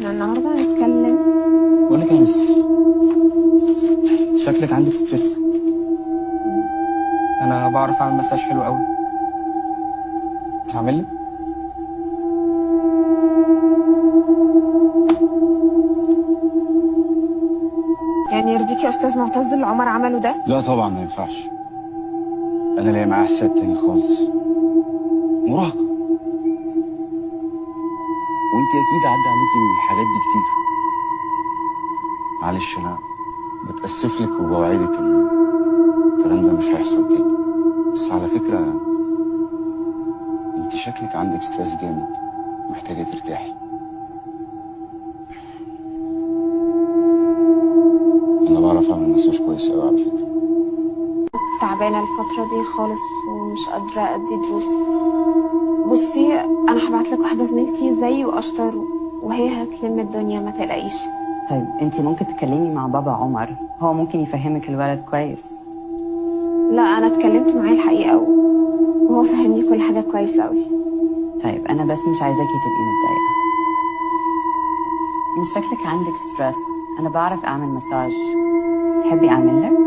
احنا النهارده هنتكلم. بقول لك يا مس، شكلك عندك ستريس. انا بعرف اعمل مساج حلو قوي، هعمل لك. يعني يرضيك يا استاذ معتز اللي عمر عمله ده؟ لا طبعا ما ينفعش. انا لاقي معاه حساب تاني خالص، مراهقه. وانت اكيد عدى عليكي الحاجات دي كتير. معلش انا بتاسف لك وبوعدك ان الكلام ده مش هيحصل تاني. بس على فكره انت شكلك عندك ستريس جامد، محتاجه ترتاحي. انا بعرف اعمل مساج كويس قوي على فكره. تعبانه الفتره دي خالص ومش قادره ادي دروس. بصي انا هبعت لك واحده زميلتي زيي واشطر، وهي هتلم الدنيا ما تقلقيش. طيب انت ممكن تكلمي مع بابا عمر، هو ممكن يفهمك الولد كويس. لا انا اتكلمت معاه الحقيقه وهو فهمني كل حاجه كويس قوي. طيب انا بس مش عايزاكي تبقي متضايقه. انت شكلك عندك ستريس، انا بعرف اعمل مساج، تحبي اعمل لك؟